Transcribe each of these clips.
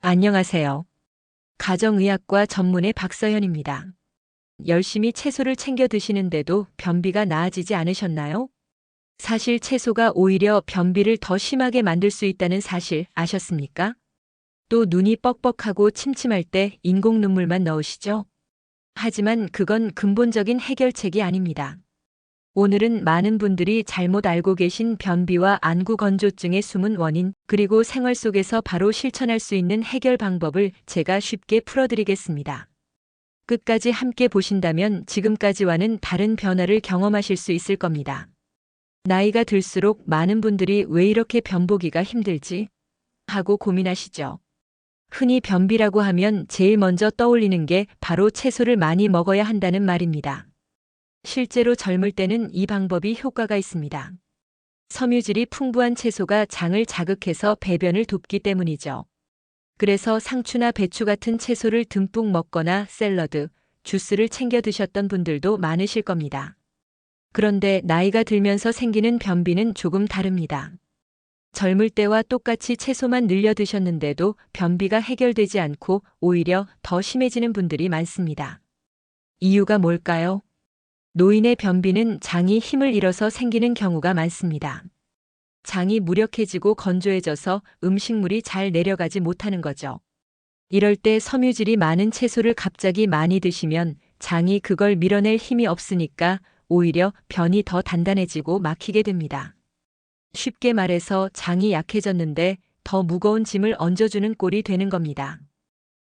안녕하세요. 가정의학과 전문의 박서현입니다. 열심히 채소를 챙겨 드시는데도 변비가 나아지지 않으셨나요? 사실 채소가 오히려 변비를 더 심하게 만들 수 있다는 사실 아셨습니까? 또 눈이 뻑뻑하고 침침할 때 인공 눈물만 넣으시죠? 하지만 그건 근본적인 해결책이 아닙니다. 오늘은 많은 분들이 잘못 알고 계신 변비와 안구건조증의 숨은 원인, 그리고 생활 속에서 바로 실천할 수 있는 해결 방법을 제가 쉽게 풀어드리겠습니다. 끝까지 함께 보신다면 지금까지와는 다른 변화를 경험하실 수 있을 겁니다. 나이가 들수록 많은 분들이 왜 이렇게 변보기가 힘들지? 하고 고민하시죠. 흔히 변비라고 하면 제일 먼저 떠올리는 게 바로 채소를 많이 먹어야 한다는 말입니다. 실제로 젊을 때는 이 방법이 효과가 있습니다. 섬유질이 풍부한 채소가 장을 자극해서 배변을 돕기 때문이죠. 그래서 상추나 배추 같은 채소를 듬뿍 먹거나 샐러드, 주스를 챙겨 드셨던 분들도 많으실 겁니다. 그런데 나이가 들면서 생기는 변비는 조금 다릅니다. 젊을 때와 똑같이 채소만 늘려 드셨는데도 변비가 해결되지 않고 오히려 더 심해지는 분들이 많습니다. 이유가 뭘까요? 노인의 변비는 장이 힘을 잃어서 생기는 경우가 많습니다. 장이 무력해지고 건조해져서 음식물이 잘 내려가지 못하는 거죠. 이럴 때 섬유질이 많은 채소를 갑자기 많이 드시면 장이 그걸 밀어낼 힘이 없으니까 오히려 변이 더 단단해지고 막히게 됩니다. 쉽게 말해서 장이 약해졌는데 더 무거운 짐을 얹어주는 꼴이 되는 겁니다.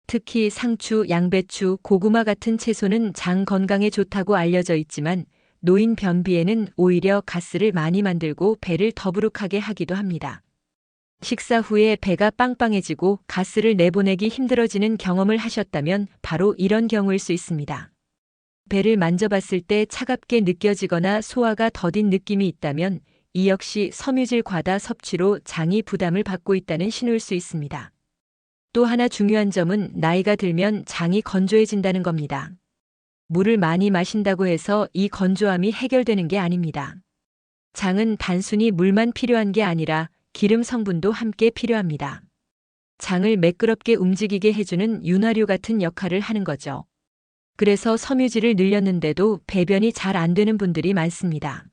특히 상추, 양배추, 고구마 같은 채소는 장 건강에 좋다고 알려져 있지만 노인 변비에는 오히려 가스를 많이 만들고 배를 더부룩하게 하기도 합니다. 식사 후에 배가 빵빵해지고 가스를 내보내기 힘들어지는 경험을 하셨다면 바로 이런 경우일 수 있습니다. 배를 만져봤을 때 차갑게 느껴지거나 소화가 더딘 느낌이 있다면 이 역시 섬유질 과다 섭취로 장이 부담을 받고 있다는 신호일 수 있습니다. 또 하나 중요한 점은 나이가 들면 장이 건조해진다는 겁니다. 물을 많이 마신다고 해서 이 건조함이 해결되는 게 아닙니다. 장은 단순히 물만 필요한 게 아니라 기름 성분도 함께 필요합니다. 장을 매끄럽게 움직이게 해주는 윤활유 같은 역할을 하는 거죠. 그래서 섬유질을 늘렸는데도 배변이 잘 안 되는 분들이 많습니다.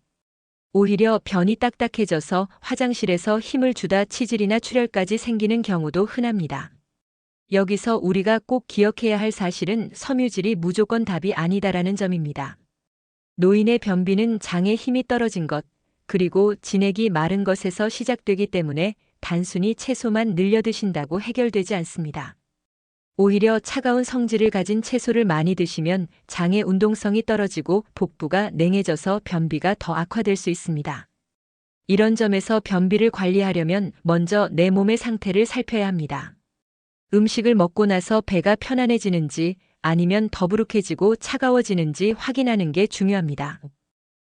오히려 변이 딱딱해져서 화장실에서 힘을 주다 치질이나 출혈까지 생기는 경우도 흔합니다. 여기서 우리가 꼭 기억해야 할 사실은 섬유질이 무조건 답이 아니다라는 점입니다. 노인의 변비는 장의 힘이 떨어진 것, 그리고 진액이 마른 것에서 시작되기 때문에 단순히 채소만 늘려 드신다고 해결되지 않습니다. 오히려 차가운 성질을 가진 채소를 많이 드시면 장의 운동성이 떨어지고 복부가 냉해져서 변비가 더 악화될 수 있습니다. 이런 점에서 변비를 관리하려면 먼저 내 몸의 상태를 살펴야 합니다. 음식을 먹고 나서 배가 편안해지는지 아니면 더부룩해지고 차가워지는지 확인하는 게 중요합니다.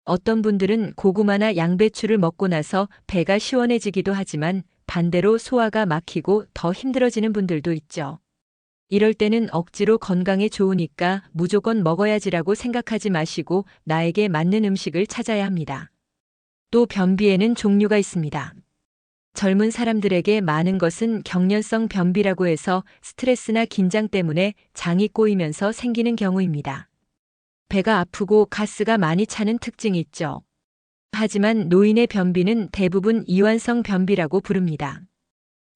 어떤 분들은 고구마나 양배추를 먹고 나서 배가 시원해지기도 하지만 반대로 소화가 막히고 더 힘들어지는 분들도 있죠. 이럴 때는 억지로 건강에 좋으니까 무조건 먹어야지라고 생각하지 마시고 나에게 맞는 음식을 찾아야 합니다. 또 변비에는 종류가 있습니다. 젊은 사람들에게 많은 것은 경련성 변비라고 해서 스트레스나 긴장 때문에 장이 꼬이면서 생기는 경우입니다. 배가 아프고 가스가 많이 차는 특징이 있죠. 하지만 노인의 변비는 대부분 이완성 변비라고 부릅니다.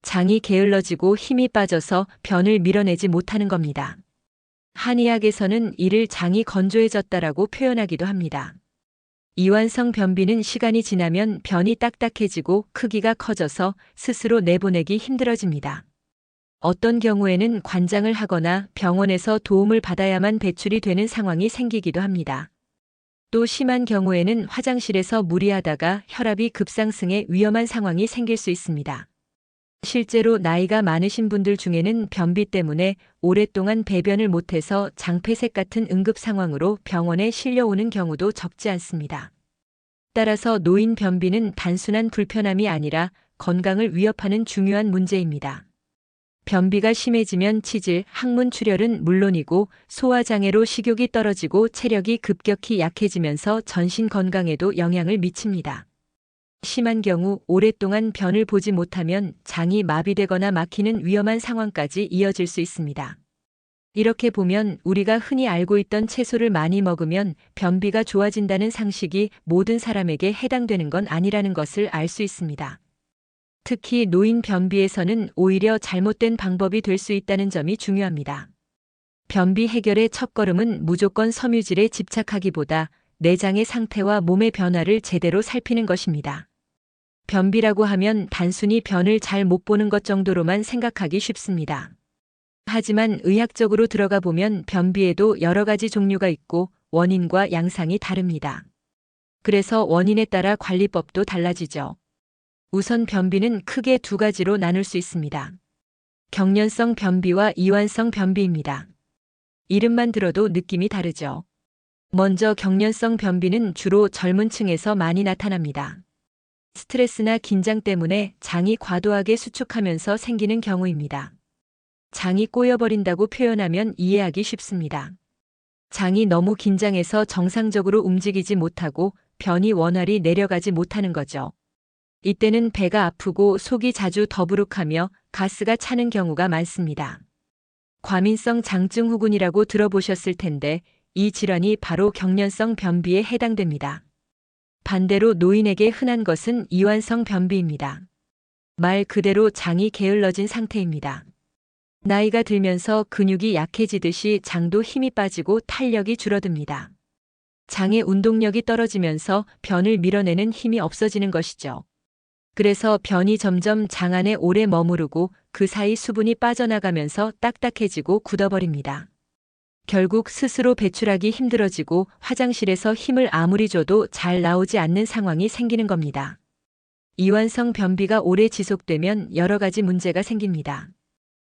장이 게을러지고 힘이 빠져서 변을 밀어내지 못하는 겁니다. 한의학에서는 이를 장이 건조해졌다라고 표현하기도 합니다. 이완성 변비는 시간이 지나면 변이 딱딱해지고 크기가 커져서 스스로 내보내기 힘들어집니다. 어떤 경우에는 관장을 하거나 병원에서 도움을 받아야만 배출이 되는 상황이 생기기도 합니다. 또 심한 경우에는 화장실에서 무리하다가 혈압이 급상승해 위험한 상황이 생길 수 있습니다. 실제로 나이가 많으신 분들 중에는 변비 때문에 오랫동안 배변을 못해서 장폐색 같은 응급 상황으로 병원에 실려오는 경우도 적지 않습니다. 따라서 노인 변비는 단순한 불편함이 아니라 건강을 위협하는 중요한 문제입니다. 변비가 심해지면 치질, 항문 출혈은 물론이고 소화장애로 식욕이 떨어지고 체력이 급격히 약해지면서 전신 건강에도 영향을 미칩니다. 심한 경우 오랫동안 변을 보지 못하면 장이 마비되거나 막히는 위험한 상황까지 이어질 수 있습니다. 이렇게 보면 우리가 흔히 알고 있던 채소를 많이 먹으면 변비가 좋아진다는 상식이 모든 사람에게 해당되는 건 아니라는 것을 알 수 있습니다. 특히 노인 변비에서는 오히려 잘못된 방법이 될 수 있다는 점이 중요합니다. 변비 해결의 첫걸음은 무조건 섬유질에 집착하기보다 내장의 상태와 몸의 변화를 제대로 살피는 것입니다. 변비라고 하면 단순히 변을 잘 못 보는 것 정도로만 생각하기 쉽습니다. 하지만 의학적으로 들어가 보면 변비에도 여러 가지 종류가 있고 원인과 양상이 다릅니다. 그래서 원인에 따라 관리법도 달라지죠. 우선 변비는 크게 두 가지로 나눌 수 있습니다. 경련성 변비와 이완성 변비입니다. 이름만 들어도 느낌이 다르죠. 먼저 경련성 변비는 주로 젊은 층에서 많이 나타납니다. 스트레스나 긴장 때문에 장이 과도하게 수축하면서 생기는 경우입니다. 장이 꼬여버린다고 표현하면 이해하기 쉽습니다. 장이 너무 긴장해서 정상적으로 움직이지 못하고 변이 원활히 내려가지 못하는 거죠. 이때는 배가 아프고 속이 자주 더부룩하며 가스가 차는 경우가 많습니다. 과민성 장증 후군이라고 들어보셨을 텐데 이 질환이 바로 경련성 변비에 해당됩니다. 반대로 노인에게 흔한 것은 이완성 변비입니다. 말 그대로 장이 게을러진 상태입니다. 나이가 들면서 근육이 약해지듯이 장도 힘이 빠지고 탄력이 줄어듭니다. 장의 운동력이 떨어지면서 변을 밀어내는 힘이 없어지는 것이죠. 그래서 변이 점점 장 안에 오래 머무르고 그 사이 수분이 빠져나가면서 딱딱해지고 굳어버립니다. 결국 스스로 배출하기 힘들어지고 화장실에서 힘을 아무리 줘도 잘 나오지 않는 상황이 생기는 겁니다. 이완성 변비가 오래 지속되면 여러 가지 문제가 생깁니다.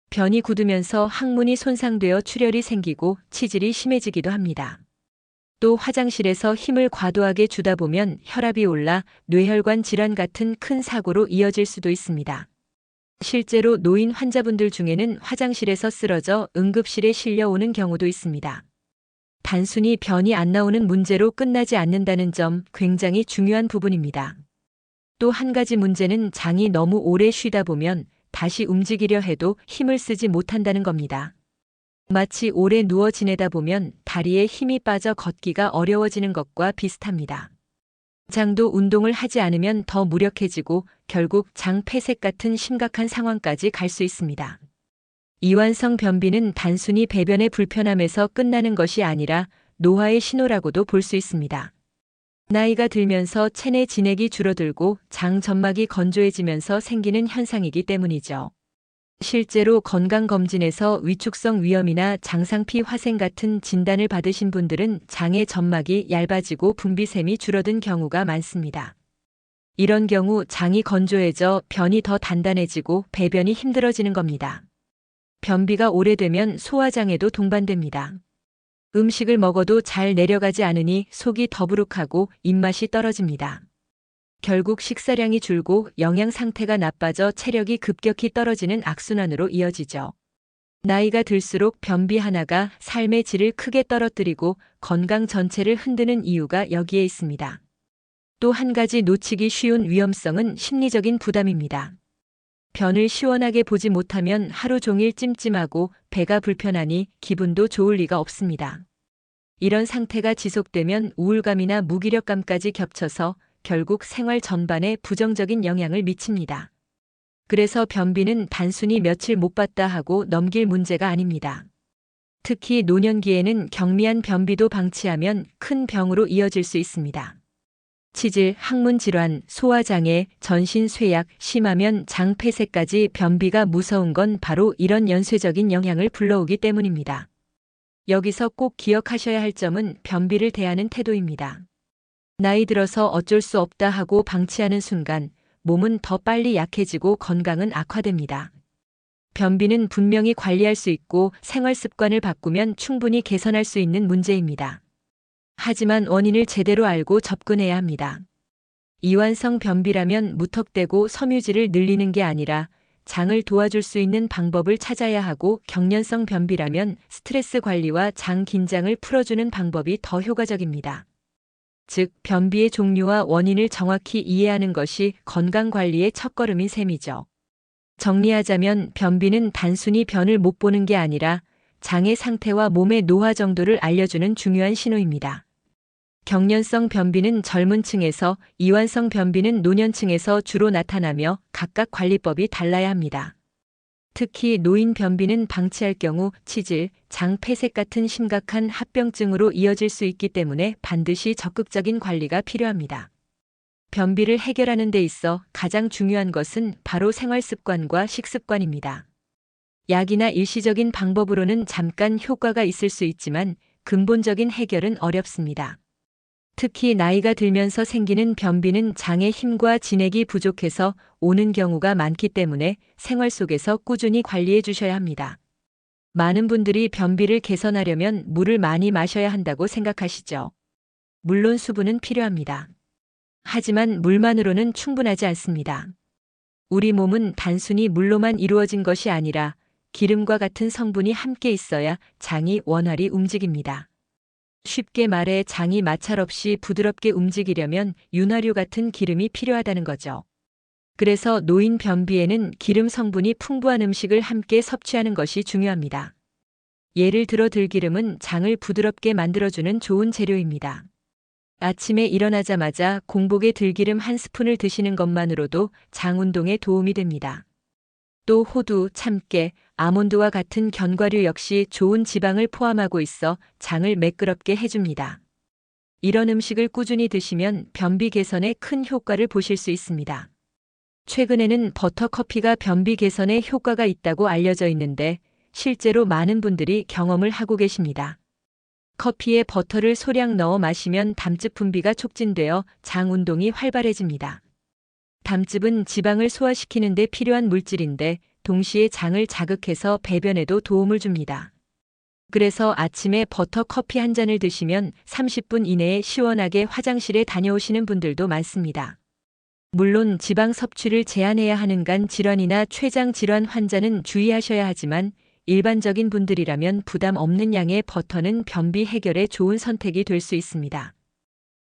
변이 굳으면서 항문이 손상되어 출혈이 생기고 치질이 심해지기도 합니다. 또 화장실에서 힘을 과도하게 주다 보면 혈압이 올라 뇌혈관 질환 같은 큰 사고로 이어질 수도 있습니다. 실제로 노인 환자분들 중에는 화장실에서 쓰러져 응급실에 실려오는 경우도 있습니다. 단순히 변이 안 나오는 문제로 끝나지 않는다는 점 굉장히 중요한 부분입니다. 또 한 가지 문제는 장이 너무 오래 쉬다 보면 다시 움직이려 해도 힘을 쓰지 못한다는 겁니다. 마치 오래 누워 지내다 보면 다리에 힘이 빠져 걷기가 어려워지는 것과 비슷합니다. 장도 운동을 하지 않으면 더 무력해지고 결국 장 폐색 같은 심각한 상황까지 갈 수 있습니다. 이완성 변비는 단순히 배변의 불편함에서 끝나는 것이 아니라 노화의 신호라고도 볼 수 있습니다. 나이가 들면서 체내 진액이 줄어들고 장 점막이 건조해지면서 생기는 현상이기 때문이죠. 실제로 건강검진에서 위축성 위염이나 장상피 화생 같은 진단을 받으신 분들은 장의 점막이 얇아지고 분비샘이 줄어든 경우가 많습니다. 이런 경우 장이 건조해져 변이 더 단단해지고 배변이 힘들어지는 겁니다. 변비가 오래되면 소화장애도 동반됩니다. 음식을 먹어도 잘 내려가지 않으니 속이 더부룩하고 입맛이 떨어집니다. 결국 식사량이 줄고 영양 상태가 나빠져 체력이 급격히 떨어지는 악순환으로 이어지죠. 나이가 들수록 변비 하나가 삶의 질을 크게 떨어뜨리고 건강 전체를 흔드는 이유가 여기에 있습니다. 또 한 가지 놓치기 쉬운 위험성은 심리적인 부담입니다. 변을 시원하게 보지 못하면 하루 종일 찜찜하고 배가 불편하니 기분도 좋을 리가 없습니다. 이런 상태가 지속되면 우울감이나 무기력감까지 겹쳐서 결국 생활 전반에 부정적인 영향을 미칩니다. 그래서 변비는 단순히 며칠 못 봤다 하고 넘길 문제가 아닙니다. 특히 노년기에는 경미한 변비도 방치하면 큰 병으로 이어질 수 있습니다. 치질, 항문 질환, 소화장애, 전신 쇠약, 심하면 장 폐색까지 변비가 무서운 건 바로 이런 연쇄적인 영향을 불러오기 때문입니다. 여기서 꼭 기억하셔야 할 점은 변비를 대하는 태도입니다. 나이 들어서 어쩔 수 없다 하고 방치하는 순간 몸은 더 빨리 약해지고 건강은 악화됩니다. 변비는 분명히 관리할 수 있고 생활 습관을 바꾸면 충분히 개선할 수 있는 문제입니다. 하지만 원인을 제대로 알고 접근해야 합니다. 이완성 변비라면 무턱대고 섬유질을 늘리는 게 아니라 장을 도와줄 수 있는 방법을 찾아야 하고 경련성 변비라면 스트레스 관리와 장 긴장을 풀어주는 방법이 더 효과적입니다. 즉, 변비의 종류와 원인을 정확히 이해하는 것이 건강관리의 첫걸음인 셈이죠. 정리하자면 변비는 단순히 변을 못 보는 게 아니라 장의 상태와 몸의 노화 정도를 알려주는 중요한 신호입니다. 경련성 변비는 젊은 층에서, 이완성 변비는 노년층에서 주로 나타나며 각각 관리법이 달라야 합니다. 특히 노인 변비는 방치할 경우 치질, 장 폐색 같은 심각한 합병증으로 이어질 수 있기 때문에 반드시 적극적인 관리가 필요합니다. 변비를 해결하는 데 있어 가장 중요한 것은 바로 생활습관과 식습관입니다. 약이나 일시적인 방법으로는 잠깐 효과가 있을 수 있지만 근본적인 해결은 어렵습니다. 특히 나이가 들면서 생기는 변비는 장의 힘과 진액이 부족해서 오는 경우가 많기 때문에 생활 속에서 꾸준히 관리해 주셔야 합니다. 많은 분들이 변비를 개선하려면 물을 많이 마셔야 한다고 생각하시죠. 물론 수분은 필요합니다. 하지만 물만으로는 충분하지 않습니다. 우리 몸은 단순히 물로만 이루어진 것이 아니라 기름과 같은 성분이 함께 있어야 장이 원활히 움직입니다. 쉽게 말해 장이 마찰 없이 부드럽게 움직이려면 윤활유 같은 기름이 필요하다는 거죠. 그래서 노인 변비에는 기름 성분이 풍부한 음식을 함께 섭취하는 것이 중요합니다. 예를 들어 들기름은 장을 부드럽게 만들어주는 좋은 재료입니다. 아침에 일어나자마자 공복에 들기름 한 스푼을 드시는 것만으로도 장 운동에 도움이 됩니다. 또 호두, 참깨, 아몬드와 같은 견과류 역시 좋은 지방을 포함하고 있어 장을 매끄럽게 해줍니다. 이런 음식을 꾸준히 드시면 변비 개선에 큰 효과를 보실 수 있습니다. 최근에는 버터 커피가 변비 개선에 효과가 있다고 알려져 있는데 실제로 많은 분들이 경험을 하고 계십니다. 커피에 버터를 소량 넣어 마시면 담즙 분비가 촉진되어 장 운동이 활발해집니다. 담즙은 지방을 소화시키는 데 필요한 물질인데 동시에 장을 자극해서 배변에도 도움을 줍니다. 그래서 아침에 버터 커피 한 잔을 드시면 30분 이내에 시원하게 화장실에 다녀오시는 분들도 많습니다. 물론 지방 섭취를 제한해야 하는 간 질환이나 췌장 질환 환자는 주의하셔야 하지만 일반적인 분들이라면 부담 없는 양의 버터는 변비 해결에 좋은 선택이 될 수 있습니다.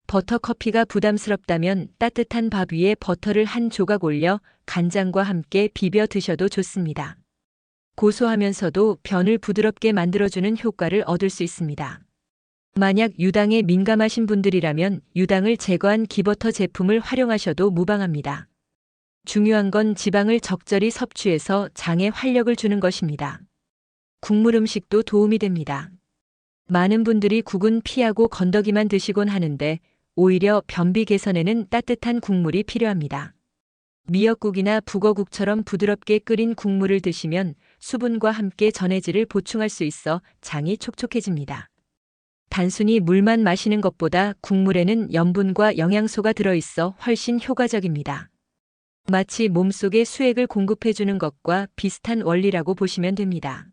버터 커피가 부담스럽다면 따뜻한 밥 위에 버터를 한 조각 올려 간장과 함께 비벼 드셔도 좋습니다. 고소하면서도 변을 부드럽게 만들어주는 효과를 얻을 수 있습니다. 만약 유당에 민감하신 분들이라면 유당을 제거한 기버터 제품을 활용하셔도 무방합니다. 중요한 건 지방을 적절히 섭취해서 장에 활력을 주는 것입니다. 국물 음식도 도움이 됩니다. 많은 분들이 국은 피하고 건더기만 드시곤 하는데 오히려 변비 개선에는 따뜻한 국물이 필요합니다. 미역국이나 북어국처럼 부드럽게 끓인 국물을 드시면 수분과 함께 전해질을 보충할 수 있어 장이 촉촉해집니다. 단순히 물만 마시는 것보다 국물에는 염분과 영양소가 들어있어 훨씬 효과적입니다. 마치 몸속에 수액을 공급해주는 것과 비슷한 원리라고 보시면 됩니다.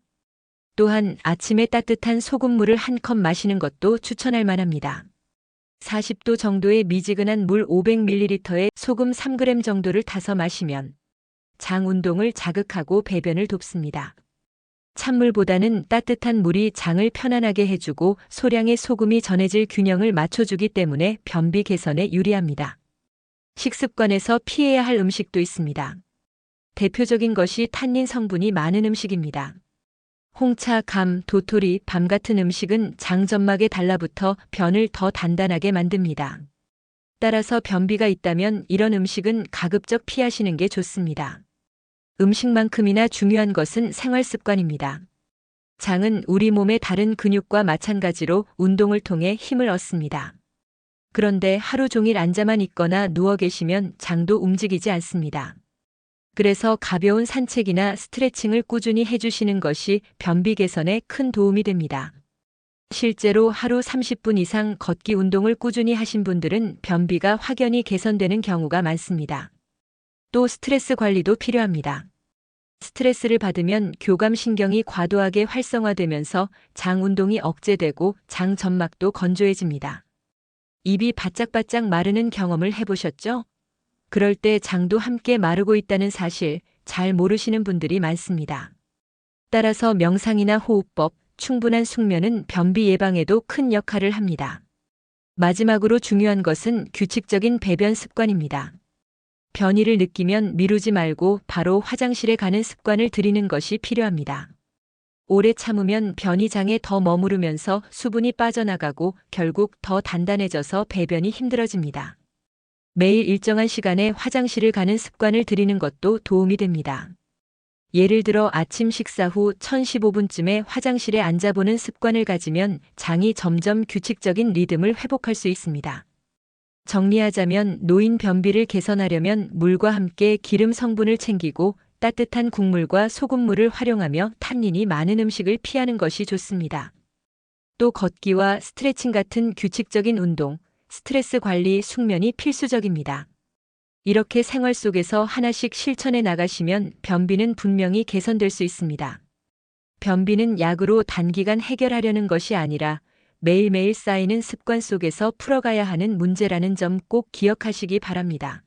또한 아침에 따뜻한 소금물을 한 컵 마시는 것도 추천할 만합니다. 40도 정도의 미지근한 물 500ml에 소금 3g 정도를 타서 마시면 장 운동을 자극하고 배변을 돕습니다. 찬물보다는 따뜻한 물이 장을 편안하게 해주고 소량의 소금이 전해질 균형을 맞춰주기 때문에 변비 개선에 유리합니다. 식습관에서 피해야 할 음식도 있습니다. 대표적인 것이 탄닌 성분이 많은 음식입니다. 홍차, 감, 도토리, 밤 같은 음식은 장 점막에 달라붙어 변을 더 단단하게 만듭니다. 따라서 변비가 있다면 이런 음식은 가급적 피하시는 게 좋습니다. 음식만큼이나 중요한 것은 생활 습관입니다. 장은 우리 몸의 다른 근육과 마찬가지로 운동을 통해 힘을 얻습니다. 그런데 하루 종일 앉아만 있거나 누워 계시면 장도 움직이지 않습니다. 그래서 가벼운 산책이나 스트레칭을 꾸준히 해주시는 것이 변비 개선에 큰 도움이 됩니다. 실제로 하루 30분 이상 걷기 운동을 꾸준히 하신 분들은 변비가 확연히 개선되는 경우가 많습니다. 또 스트레스 관리도 필요합니다. 스트레스를 받으면 교감신경이 과도하게 활성화되면서 장 운동이 억제되고 장 점막도 건조해집니다. 입이 바짝바짝 마르는 경험을 해보셨죠? 그럴 때 장도 함께 마르고 있다는 사실 잘 모르시는 분들이 많습니다. 따라서 명상이나 호흡법, 충분한 숙면은 변비 예방에도 큰 역할을 합니다. 마지막으로 중요한 것은 규칙적인 배변 습관입니다. 변이를 느끼면 미루지 말고 바로 화장실에 가는 습관을 들이는 것이 필요합니다. 오래 참으면 변이장에 더 머무르면서 수분이 빠져나가고 결국 더 단단해져서 배변이 힘들어집니다. 매일 일정한 시간에 화장실을 가는 습관을 들이는 것도 도움이 됩니다. 예를 들어 아침 식사 후 1015분쯤에 화장실에 앉아보는 습관을 가지면 장이 점점 규칙적인 리듬을 회복할 수 있습니다. 정리하자면 노인 변비를 개선하려면 물과 함께 기름 성분을 챙기고 따뜻한 국물과 소금물을 활용하며 탄닌이 많은 음식을 피하는 것이 좋습니다. 또 걷기와 스트레칭 같은 규칙적인 운동, 스트레스 관리, 숙면이 필수적입니다. 이렇게 생활 속에서 하나씩 실천해 나가시면 변비는 분명히 개선될 수 있습니다. 변비는 약으로 단기간 해결하려는 것이 아니라 매일매일 쌓이는 습관 속에서 풀어가야 하는 문제라는 점 꼭 기억하시기 바랍니다.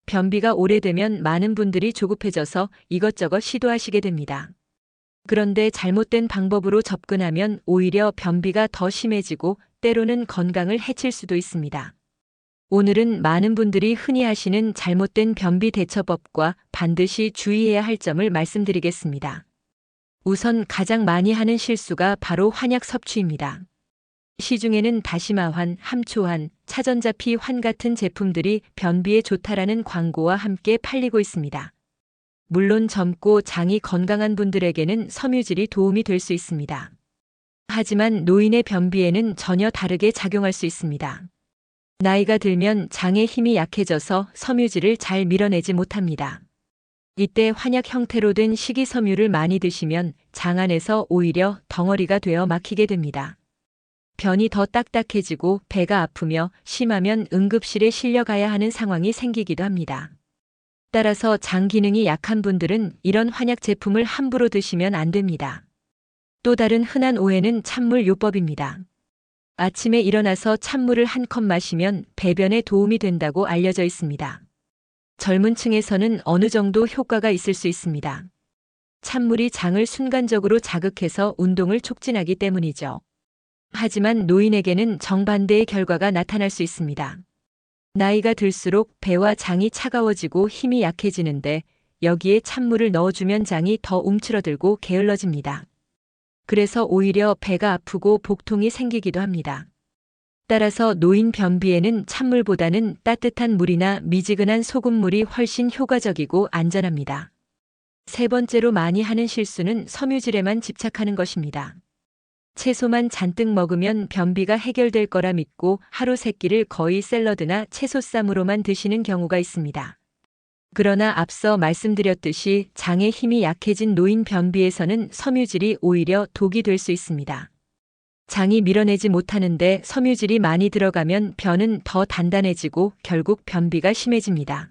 변비가 오래되면 많은 분들이 조급해져서 이것저것 시도하시게 됩니다. 그런데 잘못된 방법으로 접근하면 오히려 변비가 더 심해지고 때로는 건강을 해칠 수도 있습니다. 오늘은 많은 분들이 흔히 하시는 잘못된 변비 대처법과 반드시 주의해야 할 점을 말씀드리겠습니다. 우선 가장 많이 하는 실수가 바로 한약 섭취입니다. 시중에는 다시마환, 함초환, 차전자피환 같은 제품들이 변비에 좋다라는 광고와 함께 팔리고 있습니다. 물론 젊고 장이 건강한 분들에게는 섬유질이 도움이 될 수 있습니다. 하지만 노인의 변비에는 전혀 다르게 작용할 수 있습니다. 나이가 들면 장의 힘이 약해져서 섬유질을 잘 밀어내지 못합니다. 이때 환약 형태로 된 식이섬유를 많이 드시면 장 안에서 오히려 덩어리가 되어 막히게 됩니다. 변이 더 딱딱해지고 배가 아프며 심하면 응급실에 실려가야 하는 상황이 생기기도 합니다. 따라서 장 기능이 약한 분들은 이런 환약 제품을 함부로 드시면 안 됩니다. 또 다른 흔한 오해는 찬물 요법입니다. 아침에 일어나서 찬물을 한 컵 마시면 배변에 도움이 된다고 알려져 있습니다. 젊은 층에서는 어느 정도 효과가 있을 수 있습니다. 찬물이 장을 순간적으로 자극해서 운동을 촉진하기 때문이죠. 하지만 노인에게는 정반대의 결과가 나타날 수 있습니다. 나이가 들수록 배와 장이 차가워지고 힘이 약해지는데 여기에 찬물을 넣어주면 장이 더 움츠러들고 게을러집니다. 그래서 오히려 배가 아프고 복통이 생기기도 합니다. 따라서 노인 변비에는 찬물보다는 따뜻한 물이나 미지근한 소금물이 훨씬 효과적이고 안전합니다. 세 번째로 많이 하는 실수는 섬유질에만 집착하는 것입니다. 채소만 잔뜩 먹으면 변비가 해결될 거라 믿고 하루 세 끼를 거의 샐러드나 채소쌈으로만 드시는 경우가 있습니다. 그러나 앞서 말씀드렸듯이 장의 힘이 약해진 노인 변비에서는 섬유질이 오히려 독이 될 수 있습니다. 장이 밀어내지 못하는데 섬유질이 많이 들어가면 변은 더 단단해지고 결국 변비가 심해집니다.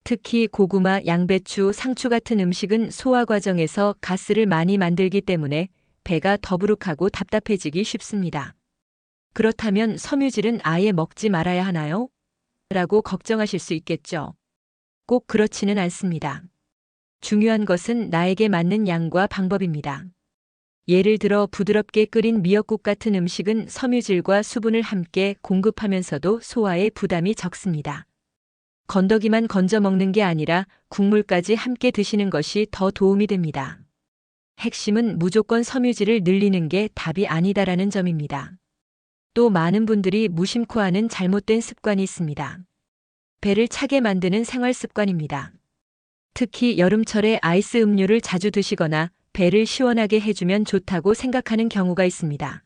특히 고구마, 양배추, 상추 같은 음식은 소화 과정에서 가스를 많이 만들기 때문에 배가 더부룩하고 답답해지기 쉽습니다. 그렇다면 섬유질은 아예 먹지 말아야 하나요? 라고 걱정하실 수 있겠죠. 꼭 그렇지는 않습니다. 중요한 것은 나에게 맞는 양과 방법입니다. 예를 들어 부드럽게 끓인 미역국 같은 음식은 섬유질과 수분을 함께 공급하면서도 소화에 부담이 적습니다. 건더기만 건져 먹는 게 아니라 국물까지 함께 드시는 것이 더 도움이 됩니다. 핵심은 무조건 섬유질을 늘리는 게 답이 아니다라는 점입니다. 또 많은 분들이 무심코 하는 잘못된 습관이 있습니다. 배를 차게 만드는 생활 습관입니다. 특히 여름철에 아이스 음료를 자주 드시거나 배를 시원하게 해주면 좋다고 생각하는 경우가 있습니다.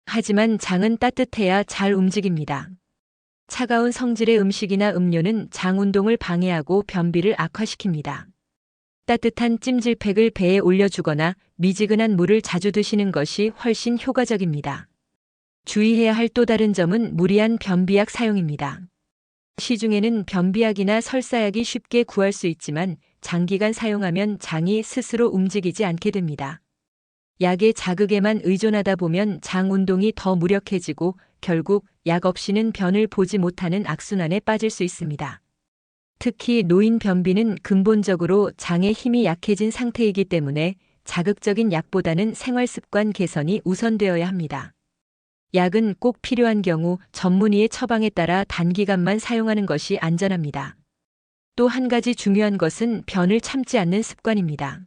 하지만 장은 따뜻해야 잘 움직입니다. 차가운 성질의 음식이나 음료는 장 운동을 방해하고 변비를 악화시킵니다. 따뜻한 찜질팩을 배에 올려주거나 미지근한 물을 자주 드시는 것이 훨씬 효과적입니다. 주의해야 할 또 다른 점은 무리한 변비약 사용입니다. 시중에는 변비약이나 설사약이 쉽게 구할 수 있지만 장기간 사용하면 장이 스스로 움직이지 않게 됩니다. 약의 자극에만 의존하다 보면 장 운동이 더 무력해지고 결국 약 없이는 변을 보지 못하는 악순환에 빠질 수 있습니다. 특히 노인 변비는 근본적으로 장의 힘이 약해진 상태이기 때문에 자극적인 약보다는 생활 습관 개선이 우선되어야 합니다. 약은 꼭 필요한 경우 전문의의 처방에 따라 단기간만 사용하는 것이 안전합니다. 또 한 가지 중요한 것은 변을 참지 않는 습관입니다.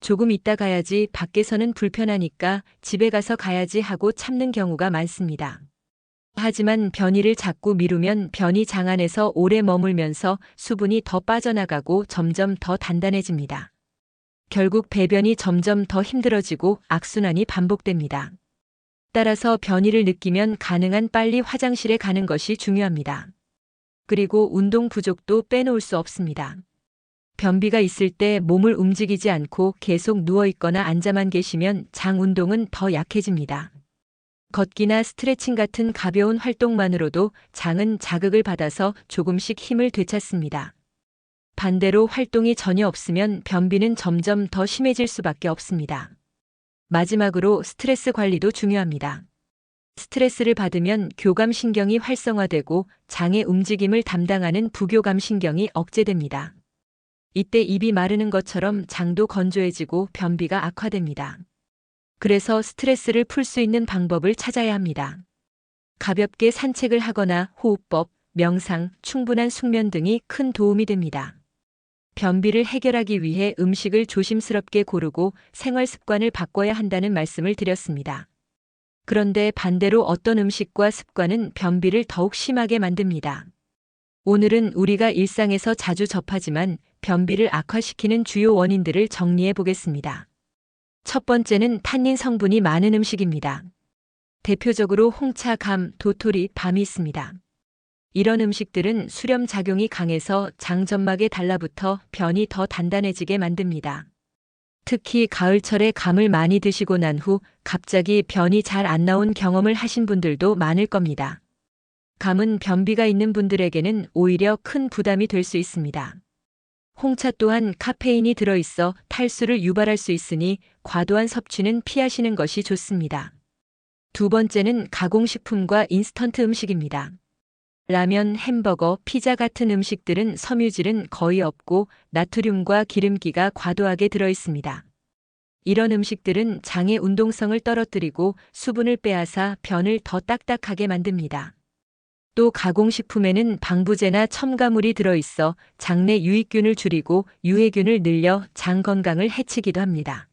조금 이따 가야지, 밖에서는 불편하니까 집에 가서 가야지 하고 참는 경우가 많습니다. 하지만 변이를 자꾸 미루면 변이 장안에서 오래 머물면서 수분이 더 빠져나가고 점점 더 단단해집니다. 결국 배변이 점점 더 힘들어지고 악순환이 반복됩니다. 따라서 변이를 느끼면 가능한 빨리 화장실에 가는 것이 중요합니다. 그리고 운동 부족도 빼놓을 수 없습니다. 변비가 있을 때 몸을 움직이지 않고 계속 누워있거나 앉아만 계시면 장 운동은 더 약해집니다. 걷기나 스트레칭 같은 가벼운 활동만으로도 장은 자극을 받아서 조금씩 힘을 되찾습니다. 반대로 활동이 전혀 없으면 변비는 점점 더 심해질 수밖에 없습니다. 마지막으로 스트레스 관리도 중요합니다. 스트레스를 받으면 교감신경이 활성화되고 장의 움직임을 담당하는 부교감신경이 억제됩니다. 이때 입이 마르는 것처럼 장도 건조해지고 변비가 악화됩니다. 그래서 스트레스를 풀 수 있는 방법을 찾아야 합니다. 가볍게 산책을 하거나 호흡법, 명상, 충분한 숙면 등이 큰 도움이 됩니다. 변비를 해결하기 위해 음식을 조심스럽게 고르고 생활 습관을 바꿔야 한다는 말씀을 드렸습니다. 그런데 반대로 어떤 음식과 습관은 변비를 더욱 심하게 만듭니다. 오늘은 우리가 일상에서 자주 접하지만 변비를 악화시키는 주요 원인들을 정리해 보겠습니다. 첫 번째는 탄닌 성분이 많은 음식입니다. 대표적으로 홍차, 감, 도토리, 밤이 있습니다. 이런 음식들은 수렴 작용이 강해서 장 점막에 달라붙어 변이 더 단단해지게 만듭니다. 특히 가을철에 감을 많이 드시고 난 후 갑자기 변이 잘 안 나온 경험을 하신 분들도 많을 겁니다. 감은 변비가 있는 분들에게는 오히려 큰 부담이 될 수 있습니다. 홍차 또한 카페인이 들어있어 탈수를 유발할 수 있으니 과도한 섭취는 피하시는 것이 좋습니다. 두 번째는 가공식품과 인스턴트 음식입니다. 라면, 햄버거, 피자 같은 음식들은 섬유질은 거의 없고 나트륨과 기름기가 과도하게 들어있습니다. 이런 음식들은 장의 운동성을 떨어뜨리고 수분을 빼앗아 변을 더 딱딱하게 만듭니다. 또 가공식품에는 방부제나 첨가물이 들어있어 장내 유익균을 줄이고 유해균을 늘려 장 건강을 해치기도 합니다.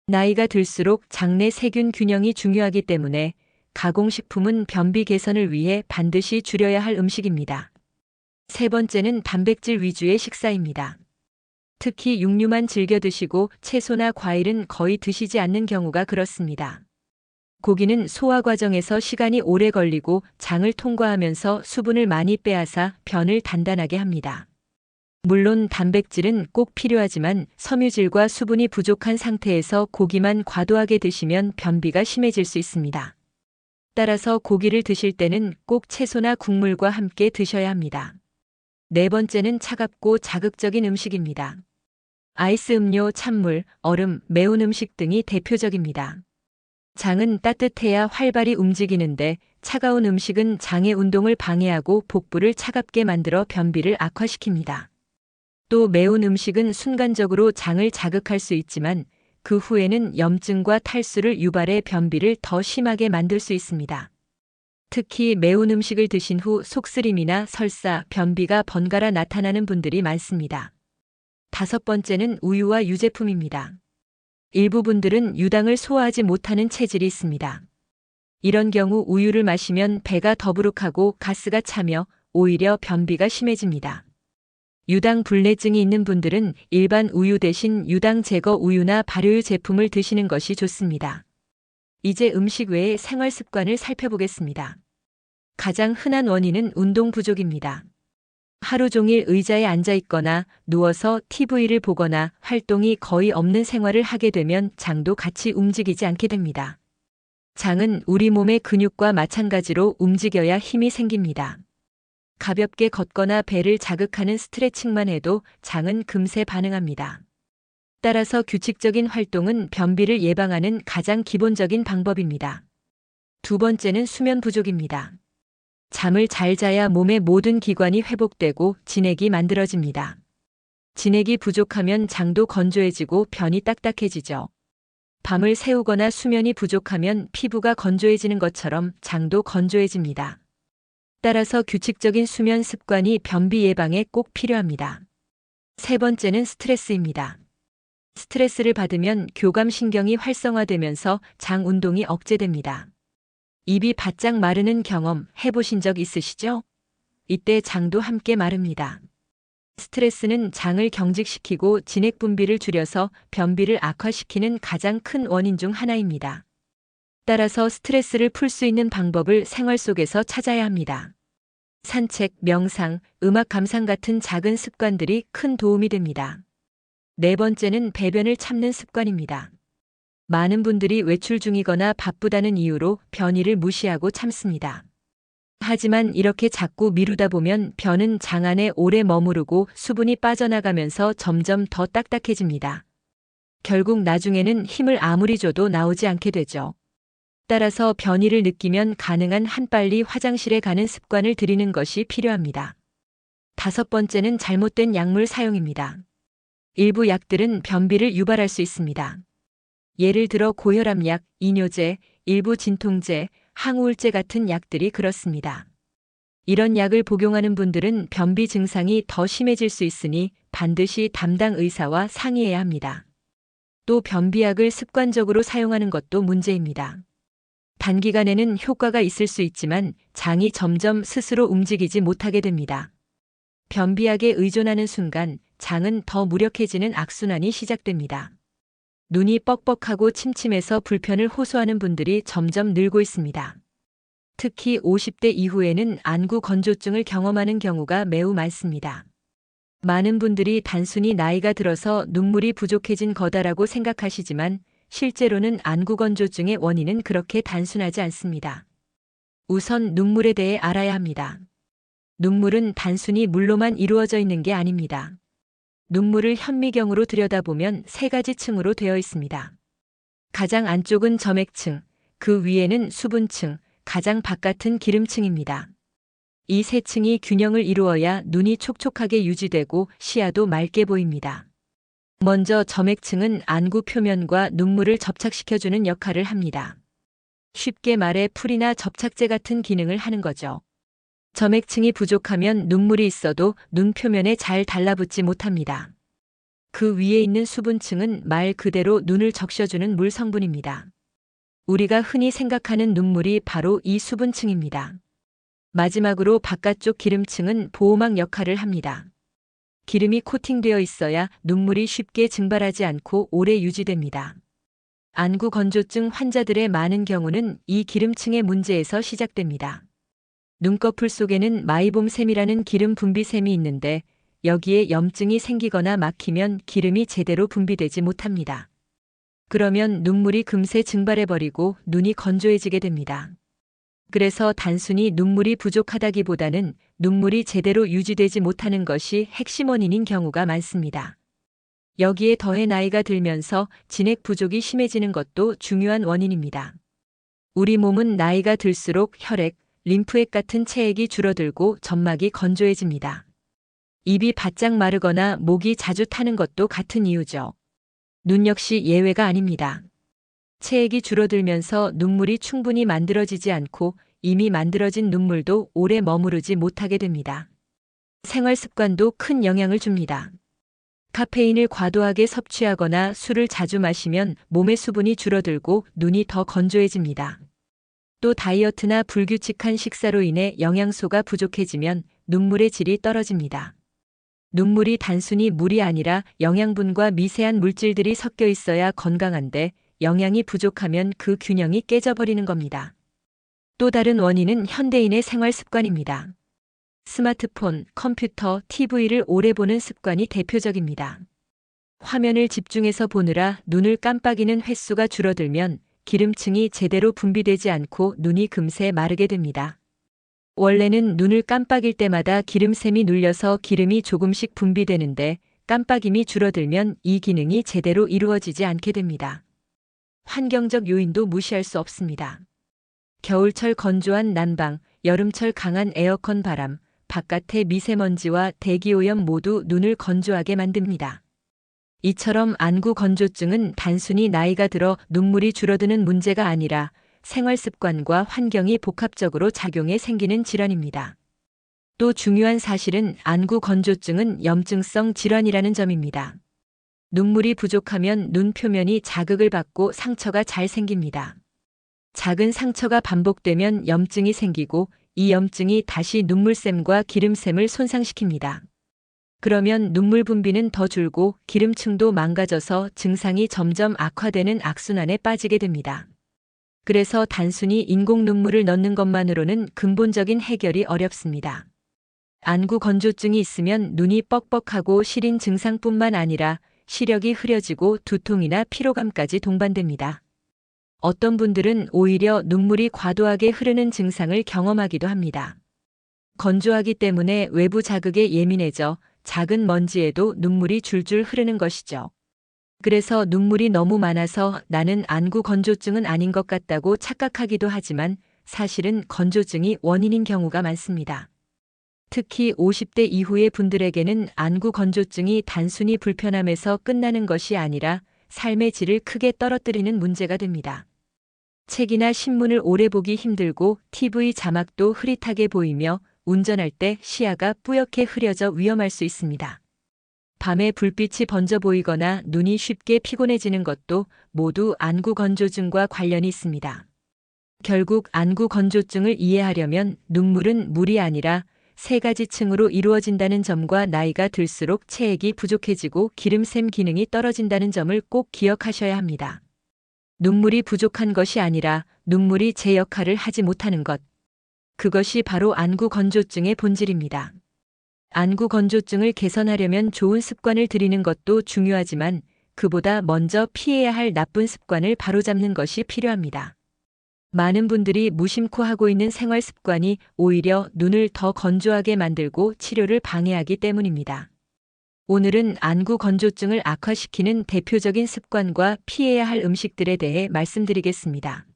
나이가 들수록 장내 세균 균형이 중요하기 때문에 가공식품은 변비 개선을 위해 반드시 줄여야 할 음식입니다. 세 번째는 단백질 위주의 식사입니다. 특히 육류만 즐겨 드시고 채소나 과일은 거의 드시지 않는 경우가 그렇습니다. 고기는 소화 과정에서 시간이 오래 걸리고 장을 통과하면서 수분을 많이 빼앗아 변을 단단하게 합니다. 물론 단백질은 꼭 필요하지만 섬유질과 수분이 부족한 상태에서 고기만 과도하게 드시면 변비가 심해질 수 있습니다. 따라서 고기를 드실 때는 꼭 채소나 국물과 함께 드셔야 합니다. 네 번째는 차갑고 자극적인 음식입니다. 아이스 음료, 찬물, 얼음, 매운 음식 등이 대표적입니다. 장은 따뜻해야 활발히 움직이는데 차가운 음식은 장의 운동을 방해하고 복부를 차갑게 만들어 변비를 악화시킵니다. 또 매운 음식은 순간적으로 장을 자극할 수 있지만 그 후에는 염증과 탈수를 유발해 변비를 더 심하게 만들 수 있습니다. 특히 매운 음식을 드신 후 속쓰림이나 설사, 변비가 번갈아 나타나는 분들이 많습니다. 다섯 번째는 우유와 유제품입니다. 일부 분들은 유당을 소화하지 못하는 체질이 있습니다. 이런 경우 우유를 마시면 배가 더부룩하고 가스가 차며 오히려 변비가 심해집니다. 유당 불내증이 있는 분들은 일반 우유 대신 유당 제거 우유나 발효유 제품을 드시는 것이 좋습니다. 이제 음식 외의 생활 습관을 살펴보겠습니다. 가장 흔한 원인은 운동 부족입니다. 하루 종일 의자에 앉아 있거나 누워서 TV를 보거나 활동이 거의 없는 생활을 하게 되면 장도 같이 움직이지 않게 됩니다. 장은 우리 몸의 근육과 마찬가지로 움직여야 힘이 생깁니다. 가볍게 걷거나 배를 자극하는 스트레칭만 해도 장은 금세 반응합니다. 따라서 규칙적인 활동은 변비를 예방하는 가장 기본적인 방법입니다. 두 번째는 수면 부족입니다. 잠을 잘 자야 몸의 모든 기관이 회복되고 진액이 만들어집니다. 진액이 부족하면 장도 건조해지고 변이 딱딱해지죠. 밤을 새우거나 수면이 부족하면 피부가 건조해지는 것처럼 장도 건조해집니다. 따라서 규칙적인 수면 습관이 변비 예방에 꼭 필요합니다. 세 번째는 스트레스입니다. 스트레스를 받으면 교감신경이 활성화되면서 장 운동이 억제됩니다. 입이 바짝 마르는 경험 해보신 적 있으시죠? 이때 장도 함께 마릅니다. 스트레스는 장을 경직시키고 진액 분비를 줄여서 변비를 악화시키는 가장 큰 원인 중 하나입니다. 따라서 스트레스를 풀 수 있는 방법을 생활 속에서 찾아야 합니다. 산책, 명상, 음악 감상 같은 작은 습관들이 큰 도움이 됩니다. 네 번째는 배변을 참는 습관입니다. 많은 분들이 외출 중이거나 바쁘다는 이유로 변이를 무시하고 참습니다. 하지만 이렇게 자꾸 미루다 보면 변은 장 안에 오래 머무르고 수분이 빠져나가면서 점점 더 딱딱해집니다. 결국 나중에는 힘을 아무리 줘도 나오지 않게 되죠. 따라서 변이를 느끼면 가능한 한 빨리 화장실에 가는 습관을 들이는 것이 필요합니다. 다섯 번째는 잘못된 약물 사용입니다. 일부 약들은 변비를 유발할 수 있습니다. 예를 들어 고혈압약, 이뇨제, 일부 진통제, 항우울제 같은 약들이 그렇습니다. 이런 약을 복용하는 분들은 변비 증상이 더 심해질 수 있으니 반드시 담당 의사와 상의해야 합니다. 또 변비약을 습관적으로 사용하는 것도 문제입니다. 단기간에는 효과가 있을 수 있지만 장이 점점 스스로 움직이지 못하게 됩니다. 변비약에 의존하는 순간 장은 더 무력해지는 악순환이 시작됩니다. 눈이 뻑뻑하고 침침해서 불편을 호소하는 분들이 점점 늘고 있습니다. 특히 50대 이후에는 안구 건조증을 경험하는 경우가 매우 많습니다. 많은 분들이 단순히 나이가 들어서 눈물이 부족해진 거다라고 생각하시지만 실제로는 안구 건조증의 원인은 그렇게 단순하지 않습니다. 우선 눈물에 대해 알아야 합니다. 눈물은 단순히 물로만 이루어져 있는 게 아닙니다. 눈물을 현미경으로 들여다보면 세 가지 층으로 되어 있습니다. 가장 안쪽은 점액층, 그 위에는 수분층, 가장 바깥은 기름층입니다. 이 세 층이 균형을 이루어야 눈이 촉촉하게 유지되고 시야도 맑게 보입니다. 먼저 점액층은 안구 표면과 눈물을 접착시켜주는 역할을 합니다. 쉽게 말해 풀이나 접착제 같은 기능을 하는 거죠. 점액층이 부족하면 눈물이 있어도 눈 표면에 잘 달라붙지 못합니다. 그 위에 있는 수분층은 말 그대로 눈을 적셔주는 물 성분입니다. 우리가 흔히 생각하는 눈물이 바로 이 수분층입니다. 마지막으로 바깥쪽 기름층은 보호막 역할을 합니다. 기름이 코팅되어 있어야 눈물이 쉽게 증발하지 않고 오래 유지됩니다. 안구 건조증 환자들의 많은 경우는 이 기름층의 문제에서 시작됩니다. 눈꺼풀 속에는 마이봄샘이라는 기름 분비샘이 있는데 여기에 염증이 생기거나 막히면 기름이 제대로 분비되지 못합니다. 그러면 눈물이 금세 증발해버리고 눈이 건조해지게 됩니다. 그래서 단순히 눈물이 부족하다기보다는 눈물이 제대로 유지되지 못하는 것이 핵심 원인인 경우가 많습니다. 여기에 더해 나이가 들면서 진액 부족이 심해지는 것도 중요한 원인입니다. 우리 몸은 나이가 들수록 혈액, 림프액 같은 체액이 줄어들고 점막이 건조해집니다. 입이 바짝 마르거나 목이 자주 타는 것도 같은 이유죠. 눈 역시 예외가 아닙니다. 체액이 줄어들면서 눈물이 충분히 만들어지지 않고 이미 만들어진 눈물도 오래 머무르지 못하게 됩니다. 생활 습관도 큰 영향을 줍니다. 카페인을 과도하게 섭취하거나 술을 자주 마시면 몸의 수분이 줄어들고 눈이 더 건조해집니다. 또 다이어트나 불규칙한 식사로 인해 영양소가 부족해지면 눈물의 질이 떨어집니다. 눈물이 단순히 물이 아니라 영양분과 미세한 물질들이 섞여 있어야 건강한데 영양이 부족하면 그 균형이 깨져버리는 겁니다. 또 다른 원인은 현대인의 생활 습관입니다. 스마트폰, 컴퓨터, TV를 오래 보는 습관이 대표적입니다. 화면을 집중해서 보느라 눈을 깜빡이는 횟수가 줄어들면 기름층이 제대로 분비되지 않고 눈이 금세 마르게 됩니다. 원래는 눈을 깜빡일 때마다 기름샘이 눌려서 기름이 조금씩 분비되는데 깜빡임이 줄어들면 이 기능이 제대로 이루어지지 않게 됩니다. 환경적 요인도 무시할 수 없습니다. 겨울철 건조한 난방, 여름철 강한 에어컨 바람, 바깥의 미세먼지와 대기오염 모두 눈을 건조하게 만듭니다. 이처럼 안구 건조증은 단순히 나이가 들어 눈물이 줄어드는 문제가 아니라 생활 습관과 환경이 복합적으로 작용해 생기는 질환입니다. 또 중요한 사실은 안구 건조증은 염증성 질환이라는 점입니다. 눈물이 부족하면 눈 표면이 자극을 받고 상처가 잘 생깁니다. 작은 상처가 반복되면 염증이 생기고 이 염증이 다시 눈물샘과 기름샘을 손상시킵니다. 그러면 눈물 분비는 더 줄고 기름층도 망가져서 증상이 점점 악화되는 악순환에 빠지게 됩니다. 그래서 단순히 인공 눈물을 넣는 것만으로는 근본적인 해결이 어렵습니다. 안구 건조증이 있으면 눈이 뻑뻑하고 시린 증상뿐만 아니라 시력이 흐려지고 두통이나 피로감까지 동반됩니다. 어떤 분들은 오히려 눈물이 과도하게 흐르는 증상을 경험하기도 합니다. 건조하기 때문에 외부 자극에 예민해져 작은 먼지에도 눈물이 줄줄 흐르는 것이죠. 그래서 눈물이 너무 많아서 나는 안구 건조증은 아닌 것 같다고 착각하기도 하지만 사실은 건조증이 원인인 경우가 많습니다. 특히 50대 이후의 분들에게는 안구 건조증이 단순히 불편함에서 끝나는 것이 아니라 삶의 질을 크게 떨어뜨리는 문제가 됩니다. 책이나 신문을 오래 보기 힘들고 TV 자막도 흐릿하게 보이며 운전할 때 시야가 뿌옇게 흐려져 위험할 수 있습니다. 밤에 불빛이 번져 보이거나 눈이 쉽게 피곤해지는 것도 모두 안구 건조증과 관련이 있습니다. 결국 안구 건조증을 이해하려면 눈물은 물이 아니라 세 가지 층으로 이루어진다는 점과 나이가 들수록 체액이 부족해지고 기름샘 기능이 떨어진다는 점을 꼭 기억하셔야 합니다. 눈물이 부족한 것이 아니라 눈물이 제 역할을 하지 못하는 것. 그것이 바로 안구 건조증의 본질입니다. 안구 건조증을 개선하려면 좋은 습관을 들이는 것도 중요하지만 그보다 먼저 피해야 할 나쁜 습관을 바로잡는 것이 필요합니다. 많은 분들이 무심코 하고 있는 생활 습관이 오히려 눈을 더 건조하게 만들고 치료를 방해하기 때문입니다. 오늘은 안구 건조증을 악화시키는 대표적인 습관과 피해야 할 음식들에 대해 말씀드리겠습니다.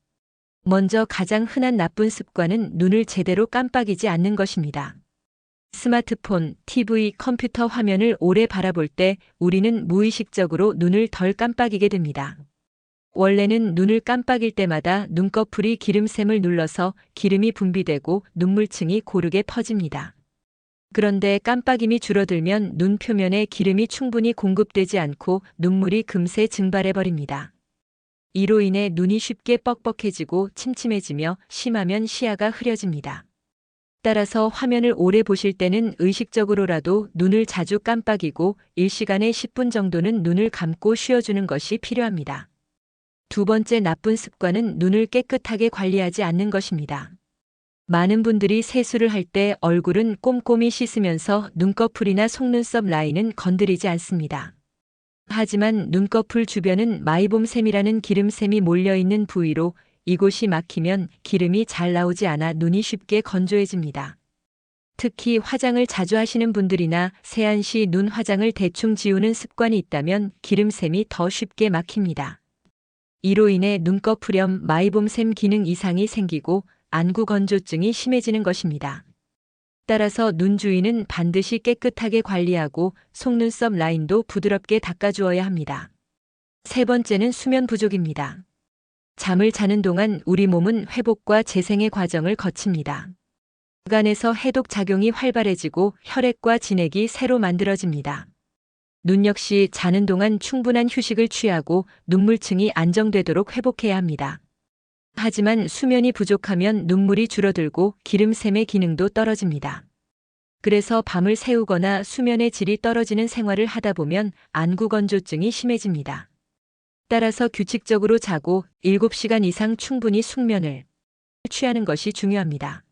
먼저 가장 흔한 나쁜 습관은 눈을 제대로 깜빡이지 않는 것입니다. 스마트폰, TV, 컴퓨터 화면을 오래 바라볼 때 우리는 무의식적으로 눈을 덜 깜빡이게 됩니다. 원래는 눈을 깜빡일 때마다 눈꺼풀이 기름샘을 눌러서 기름이 분비되고 눈물층이 고르게 퍼집니다. 그런데 깜빡임이 줄어들면 눈 표면에 기름이 충분히 공급되지 않고 눈물이 금세 증발해버립니다. 이로 인해 눈이 쉽게 뻑뻑해지고 침침해지며 심하면 시야가 흐려집니다. 따라서 화면을 오래 보실 때는 의식적으로라도 눈을 자주 깜빡이고 일시간에 10분 정도는 눈을 감고 쉬어주는 것이 필요합니다. 두 번째 나쁜 습관은 눈을 깨끗하게 관리하지 않는 것입니다. 많은 분들이 세수를 할 때 얼굴은 꼼꼼히 씻으면서 눈꺼풀이나 속눈썹 라인은 건드리지 않습니다. 하지만 눈꺼풀 주변은 마이봄샘이라는 기름샘이 몰려있는 부위로 이곳이 막히면 기름이 잘 나오지 않아 눈이 쉽게 건조해집니다. 특히 화장을 자주 하시는 분들이나 세안 시 눈 화장을 대충 지우는 습관이 있다면 기름샘이 더 쉽게 막힙니다. 이로 인해 눈꺼풀염, 마이봄샘 기능 이상이 생기고 안구 건조증이 심해지는 것입니다. 따라서 눈 주위는 반드시 깨끗하게 관리하고 속눈썹 라인도 부드럽게 닦아주어야 합니다. 세 번째는 수면 부족입니다. 잠을 자는 동안 우리 몸은 회복과 재생의 과정을 거칩니다. 뇌간에서 해독 작용이 활발해지고 혈액과 진액이 새로 만들어집니다. 눈 역시 자는 동안 충분한 휴식을 취하고 눈물층이 안정되도록 회복해야 합니다. 하지만 수면이 부족하면 눈물이 줄어들고 기름샘의 기능도 떨어집니다. 그래서 밤을 새우거나 수면의 질이 떨어지는 생활을 하다 보면 안구 건조증이 심해집니다. 따라서 규칙적으로 자고 7시간 이상 충분히 숙면을 취하는 것이 중요합니다.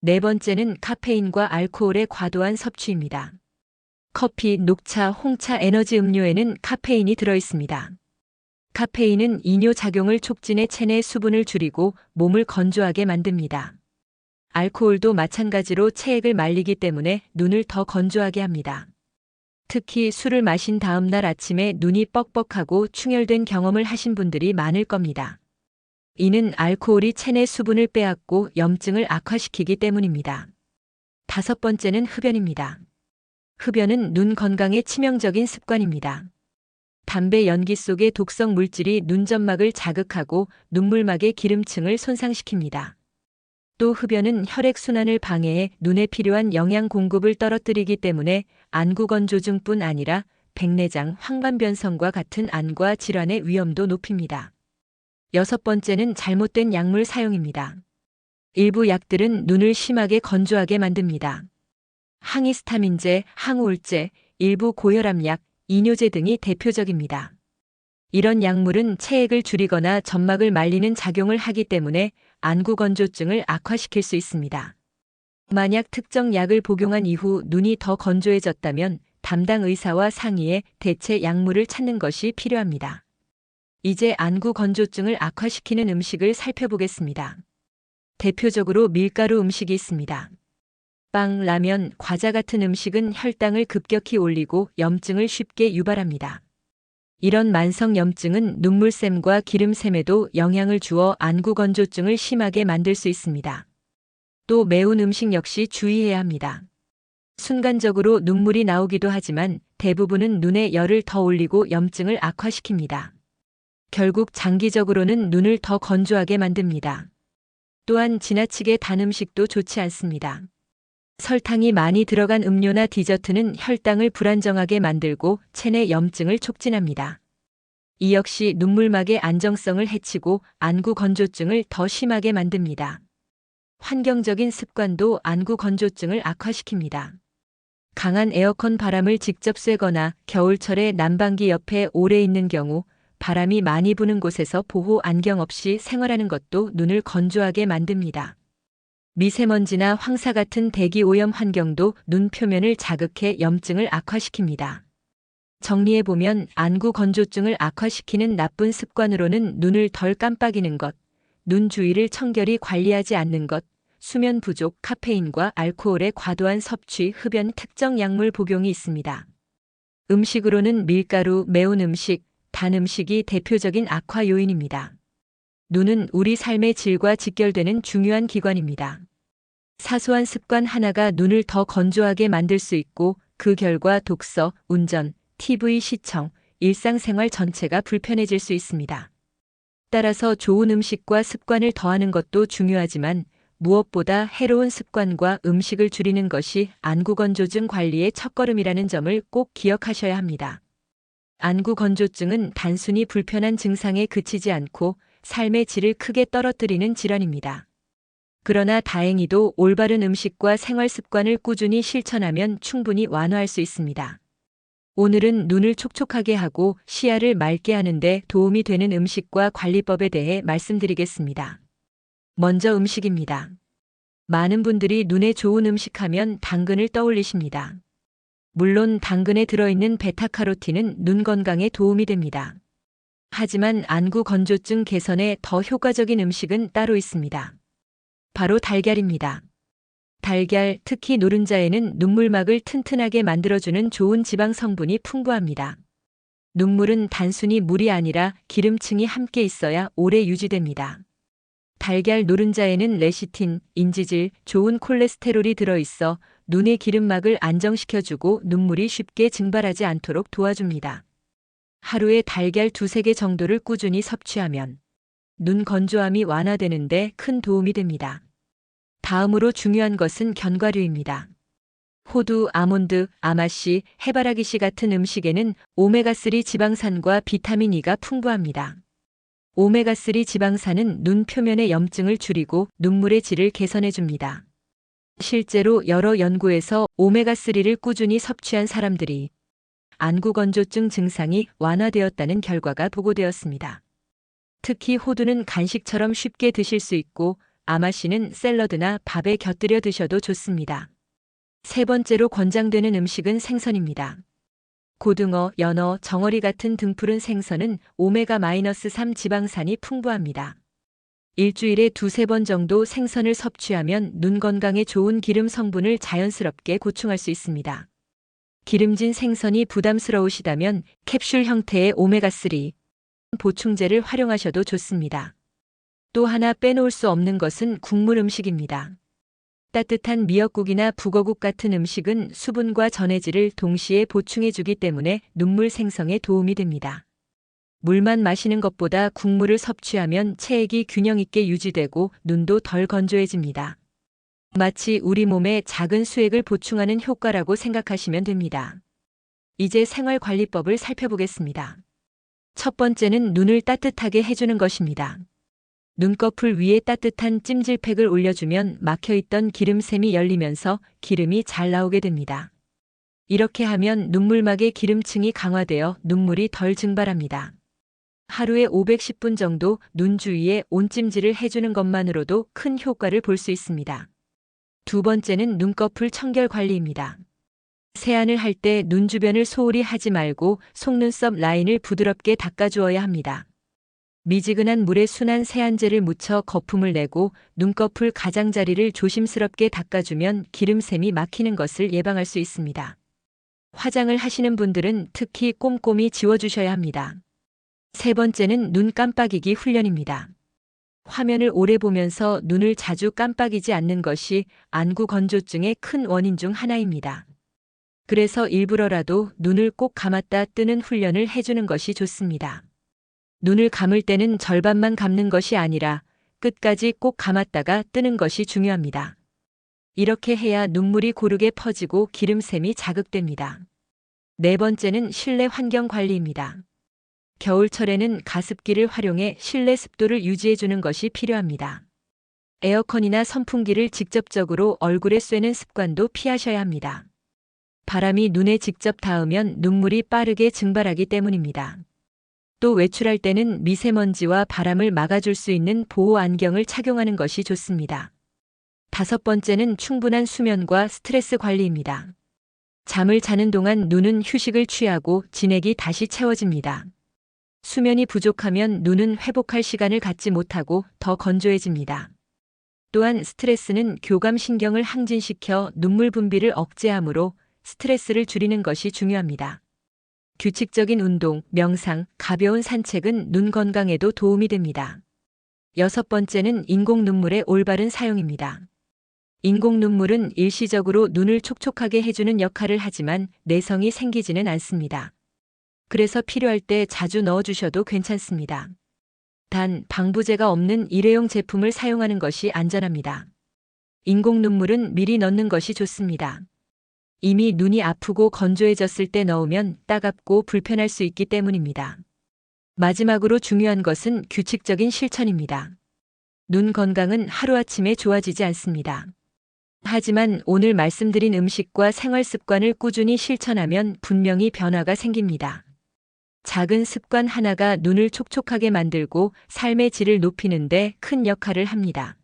네 번째는 카페인과 알코올의 과도한 섭취입니다. 커피, 녹차, 홍차, 에너지 음료에는 카페인이 들어있습니다. 카페인은 이뇨 작용을 촉진해 체내 수분을 줄이고 몸을 건조하게 만듭니다. 알코올도 마찬가지로 체액을 말리기 때문에 눈을 더 건조하게 합니다. 특히 술을 마신 다음 날 아침에 눈이 뻑뻑하고 충혈된 경험을 하신 분들이 많을 겁니다. 이는 알코올이 체내 수분을 빼앗고 염증을 악화시키기 때문입니다. 다섯 번째는 흡연입니다. 흡연은 눈 건강에 치명적인 습관입니다. 담배 연기 속의 독성 물질이 눈점막을 자극하고 눈물막의 기름층을 손상시킵니다. 또 흡연은 혈액순환을 방해해 눈에 필요한 영양 공급을 떨어뜨리기 때문에 안구건조증뿐 아니라 백내장, 황반변성과 같은 안과 질환의 위험도 높입니다. 여섯 번째는 잘못된 약물 사용입니다. 일부 약들은 눈을 심하게 건조하게 만듭니다. 항히스타민제, 항우울제, 일부 고혈압약, 이뇨제 등이 대표적입니다. 이런 약물은 체액을 줄이거나 점막을 말리는 작용을 하기 때문에 안구 건조증을 악화시킬 수 있습니다. 만약 특정 약을 복용한 이후 눈이 더 건조해졌다면 담당 의사와 상의해 대체 약물을 찾는 것이 필요합니다. 이제 안구 건조증을 악화시키는 음식을 살펴보겠습니다. 대표적으로 밀가루 음식이 있습니다. 빵, 라면, 과자 같은 음식은 혈당을 급격히 올리고 염증을 쉽게 유발합니다. 이런 만성 염증은 눈물샘과 기름샘에도 영향을 주어 안구 건조증을 심하게 만들 수 있습니다. 또 매운 음식 역시 주의해야 합니다. 순간적으로 눈물이 나오기도 하지만 대부분은 눈에 열을 더 올리고 염증을 악화시킵니다. 결국 장기적으로는 눈을 더 건조하게 만듭니다. 또한 지나치게 단 음식도 좋지 않습니다. 설탕이 많이 들어간 음료나 디저트는 혈당을 불안정하게 만들고 체내 염증을 촉진합니다. 이 역시 눈물막의 안정성을 해치고 안구 건조증을 더 심하게 만듭니다. 환경적인 습관도 안구 건조증을 악화시킵니다. 강한 에어컨 바람을 직접 쐬거나 겨울철에 난방기 옆에 오래 있는 경우 바람이 많이 부는 곳에서 보호 안경 없이 생활하는 것도 눈을 건조하게 만듭니다. 미세먼지나 황사 같은 대기 오염 환경도 눈 표면을 자극해 염증을 악화시킵니다. 정리해보면 안구 건조증을 악화시키는 나쁜 습관으로는 눈을 덜 깜빡이는 것, 눈 주위를 청결히 관리하지 않는 것, 수면 부족, 카페인과 알코올의 과도한 섭취, 흡연, 특정 약물 복용이 있습니다. 음식으로는 밀가루, 매운 음식, 단 음식이 대표적인 악화 요인입니다. 눈은 우리 삶의 질과 직결되는 중요한 기관입니다. 사소한 습관 하나가 눈을 더 건조하게 만들 수 있고 그 결과 독서, 운전, TV 시청, 일상생활 전체가 불편해질 수 있습니다. 따라서 좋은 음식과 습관을 더하는 것도 중요하지만 무엇보다 해로운 습관과 음식을 줄이는 것이 안구 건조증 관리의 첫걸음이라는 점을 꼭 기억하셔야 합니다. 안구 건조증은 단순히 불편한 증상에 그치지 않고 삶의 질을 크게 떨어뜨리는 질환입니다. 그러나 다행히도 올바른 음식과 생활 습관을 꾸준히 실천하면 충분히 완화할 수 있습니다. 오늘은 눈을 촉촉하게 하고 시야를 맑게 하는 데 도움이 되는 음식과 관리법에 대해 말씀드리겠습니다. 먼저 음식입니다. 많은 분들이 눈에 좋은 음식 하면 당근을 떠올리십니다. 물론 당근에 들어있는 베타카로틴은 눈 건강에 도움이 됩니다. 하지만 안구 건조증 개선에 더 효과적인 음식은 따로 있습니다. 바로 달걀입니다. 달걀, 특히 노른자에는 눈물막을 튼튼하게 만들어주는 좋은 지방 성분이 풍부합니다. 눈물은 단순히 물이 아니라 기름층이 함께 있어야 오래 유지됩니다. 달걀 노른자에는 레시틴, 인지질, 좋은 콜레스테롤이 들어있어 눈의 기름막을 안정시켜주고 눈물이 쉽게 증발하지 않도록 도와줍니다. 하루에 달걀 2~3개 정도를 꾸준히 섭취하면 눈 건조함이 완화되는데 큰 도움이 됩니다. 다음으로 중요한 것은 견과류입니다. 호두, 아몬드, 아마씨, 해바라기씨 같은 음식에는 오메가3 지방산과 비타민 E가 풍부합니다. 오메가3 지방산은 눈 표면의 염증을 줄이고 눈물의 질을 개선해줍니다. 실제로 여러 연구에서 오메가3를 꾸준히 섭취한 사람들이 안구 건조증 증상이 완화되었다는 결과가 보고되었습니다. 특히 호두는 간식처럼 쉽게 드실 수 있고 아마씨는 샐러드나 밥에 곁들여 드셔도 좋습니다. 세 번째로 권장되는 음식은 생선입니다. 고등어, 연어, 정어리 같은 등푸른 생선은 오메가-3 지방산이 풍부합니다. 일주일에 2~3번 정도 생선을 섭취하면 눈 건강에 좋은 기름 성분을 자연스럽게 보충할 수 있습니다. 기름진 생선이 부담스러우시다면 캡슐 형태의 오메가3 보충제를 활용하셔도 좋습니다. 또 하나 빼놓을 수 없는 것은 국물 음식입니다. 따뜻한 미역국이나 북어국 같은 음식은 수분과 전해질을 동시에 보충해주기 때문에 눈물 생성에 도움이 됩니다. 물만 마시는 것보다 국물을 섭취하면 체액이 균형 있게 유지되고 눈도 덜 건조해집니다. 마치 우리 몸에 작은 수액을 보충하는 효과라고 생각하시면 됩니다. 이제 생활관리법을 살펴보겠습니다. 첫 번째는 눈을 따뜻하게 해주는 것입니다. 눈꺼풀 위에 따뜻한 찜질팩을 올려주면 막혀있던 기름샘이 열리면서 기름이 잘 나오게 됩니다. 이렇게 하면 눈물막의 기름층이 강화되어 눈물이 덜 증발합니다. 하루에 510분 정도 눈 주위에 온찜질을 해주는 것만으로도 큰 효과를 볼 수 있습니다. 두 번째는 눈꺼풀 청결 관리입니다. 세안을 할 때 눈 주변을 소홀히 하지 말고 속눈썹 라인을 부드럽게 닦아주어야 합니다. 미지근한 물에 순한 세안제를 묻혀 거품을 내고 눈꺼풀 가장자리를 조심스럽게 닦아주면 기름샘이 막히는 것을 예방할 수 있습니다. 화장을 하시는 분들은 특히 꼼꼼히 지워주셔야 합니다. 세 번째는 눈 깜빡이기 훈련입니다. 화면을 오래 보면서 눈을 자주 깜빡이지 않는 것이 안구 건조증의 큰 원인 중 하나입니다. 그래서 일부러라도 눈을 꼭 감았다 뜨는 훈련을 해주는 것이 좋습니다. 눈을 감을 때는 절반만 감는 것이 아니라 끝까지 꼭 감았다가 뜨는 것이 중요합니다. 이렇게 해야 눈물이 고르게 퍼지고 기름샘이 자극됩니다. 네 번째는 실내 환경 관리입니다. 겨울철에는 가습기를 활용해 실내 습도를 유지해주는 것이 필요합니다. 에어컨이나 선풍기를 직접적으로 얼굴에 쐬는 습관도 피하셔야 합니다. 바람이 눈에 직접 닿으면 눈물이 빠르게 증발하기 때문입니다. 또 외출할 때는 미세먼지와 바람을 막아줄 수 있는 보호 안경을 착용하는 것이 좋습니다. 다섯 번째는 충분한 수면과 스트레스 관리입니다. 잠을 자는 동안 눈은 휴식을 취하고 진액이 다시 채워집니다. 수면이 부족하면 눈은 회복할 시간을 갖지 못하고 더 건조해집니다. 또한 스트레스는 교감신경을 항진시켜 눈물 분비를 억제하므로 스트레스를 줄이는 것이 중요합니다. 규칙적인 운동, 명상, 가벼운 산책은 눈 건강에도 도움이 됩니다. 여섯 번째는 인공 눈물의 올바른 사용입니다. 인공 눈물은 일시적으로 눈을 촉촉하게 해주는 역할을 하지만 내성이 생기지는 않습니다. 그래서 필요할 때 자주 넣어주셔도 괜찮습니다. 단, 방부제가 없는 일회용 제품을 사용하는 것이 안전합니다. 인공 눈물은 미리 넣는 것이 좋습니다. 이미 눈이 아프고 건조해졌을 때 넣으면 따갑고 불편할 수 있기 때문입니다. 마지막으로 중요한 것은 규칙적인 실천입니다. 눈 건강은 하루아침에 좋아지지 않습니다. 하지만 오늘 말씀드린 음식과 생활 습관을 꾸준히 실천하면 분명히 변화가 생깁니다. 작은 습관 하나가 눈을 촉촉하게 만들고 삶의 질을 높이는 데 큰 역할을 합니다.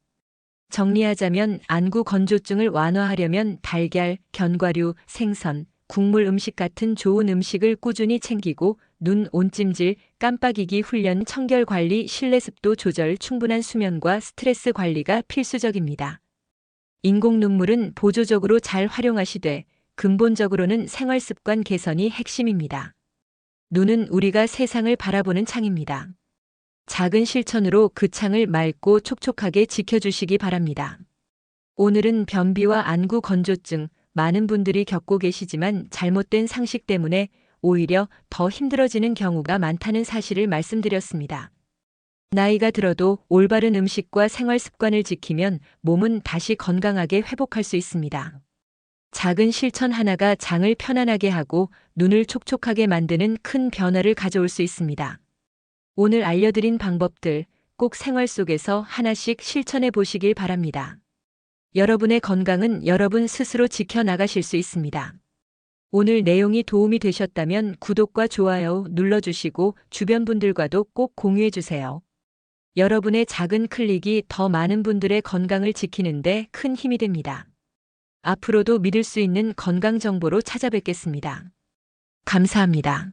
정리하자면 안구 건조증을 완화하려면 달걀, 견과류, 생선, 국물 음식 같은 좋은 음식을 꾸준히 챙기고 눈 온찜질, 깜빡이기 훈련, 청결 관리, 실내 습도 조절, 충분한 수면과 스트레스 관리가 필수적입니다. 인공 눈물은 보조적으로 잘 활용하시되 근본적으로는 생활 습관 개선이 핵심입니다. 눈은 우리가 세상을 바라보는 창입니다. 작은 실천으로 그 창을 맑고 촉촉하게 지켜주시기 바랍니다. 오늘은 변비와 안구 건조증, 많은 분들이 겪고 계시지만 잘못된 상식 때문에 오히려 더 힘들어지는 경우가 많다는 사실을 말씀드렸습니다. 나이가 들어도 올바른 음식과 생활 습관을 지키면 몸은 다시 건강하게 회복할 수 있습니다. 작은 실천 하나가 장을 편안하게 하고 눈을 촉촉하게 만드는 큰 변화를 가져올 수 있습니다. 오늘 알려드린 방법들 꼭 생활 속에서 하나씩 실천해 보시길 바랍니다. 여러분의 건강은 여러분 스스로 지켜나가실 수 있습니다. 오늘 내용이 도움이 되셨다면 구독과 좋아요 눌러주시고 주변 분들과도 꼭 공유해 주세요. 여러분의 작은 클릭이 더 많은 분들의 건강을 지키는 데 큰 힘이 됩니다. 앞으로도 믿을 수 있는 건강 정보로 찾아뵙겠습니다. 감사합니다.